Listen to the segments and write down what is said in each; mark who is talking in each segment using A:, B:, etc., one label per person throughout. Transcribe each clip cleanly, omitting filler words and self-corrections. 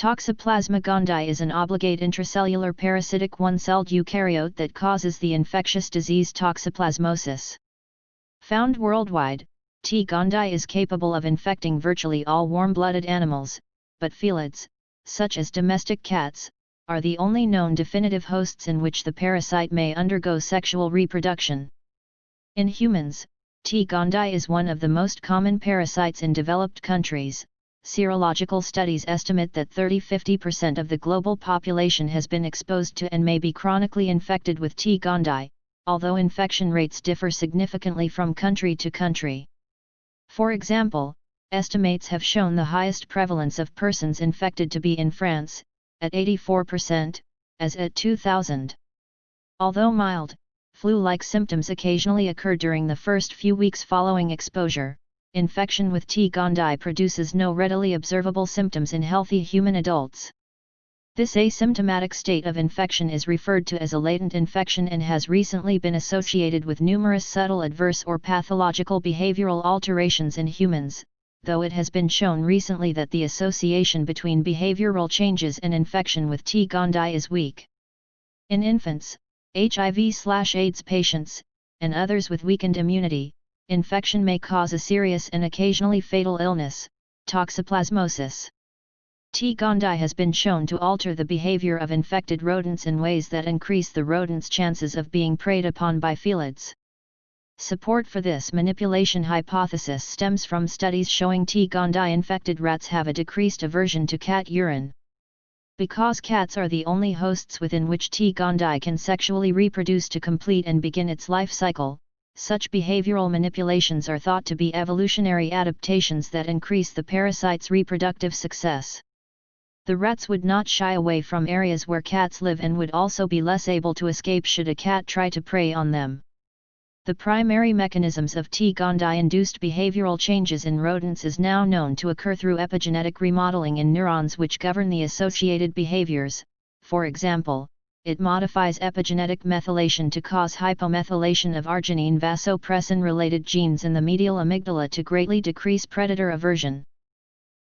A: Toxoplasma gondii is an obligate intracellular parasitic one-celled eukaryote that causes the infectious disease toxoplasmosis. Found worldwide, T. gondii is capable of infecting virtually all warm-blooded animals, but felids, such as domestic cats, are the only known definitive hosts in which the parasite may undergo sexual reproduction. In humans, T. gondii is one of the most common parasites in developed countries. Serological studies estimate that 30–50% of the global population has been exposed to and may be chronically infected with T. gondii, although infection rates differ significantly from country to country. For example, estimates have shown the highest prevalence of persons infected to be in France, at 84%, as at 2000. Although mild, flu-like symptoms occasionally occur during the first few weeks following exposure. Infection with T. gondii produces no readily observable symptoms in healthy human adults. This asymptomatic state of infection is referred to as a latent infection and has recently been associated with numerous subtle adverse or pathological behavioral alterations in humans, though it has been shown recently that the association between behavioral changes and infection with T. gondii is weak. In infants, HIV/AIDS patients, and others with weakened immunity, infection may cause a serious and occasionally fatal illness, toxoplasmosis. T. gondii has been shown to alter the behavior of infected rodents in ways that increase the rodent's chances of being preyed upon by felids. Support for this manipulation hypothesis stems from studies showing T. gondii infected rats have a decreased aversion to cat urine. Because cats are the only hosts within which T. gondii can sexually reproduce to complete and begin its life cycle, such behavioral manipulations are thought to be evolutionary adaptations that increase the parasite's reproductive success. The rats would not shy away from areas where cats live and would also be less able to escape should a cat try to prey on them. The primary mechanisms of T. gondii-induced behavioral changes in rodents is now known to occur through epigenetic remodeling in neurons which govern the associated behaviors. For example, it modifies epigenetic methylation to cause hypomethylation of arginine vasopressin-related genes in the medial amygdala to greatly decrease predator aversion.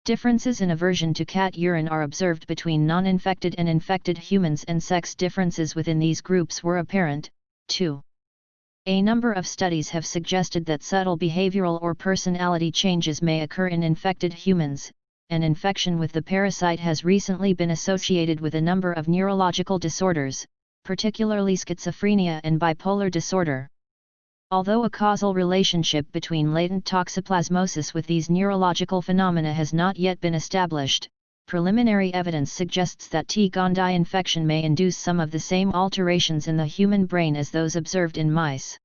A: Differences in aversion to cat urine are observed between non-infected and infected humans, and sex differences within these groups were apparent, too. A number of studies have suggested that subtle behavioral or personality changes may occur in infected humans, and infection with the parasite has recently been associated with a number of neurological disorders, particularly schizophrenia and bipolar disorder. Although a causal relationship between latent toxoplasmosis with these neurological phenomena has not yet been established, preliminary evidence suggests that T. gondii infection may induce some of the same alterations in the human brain as those observed in mice.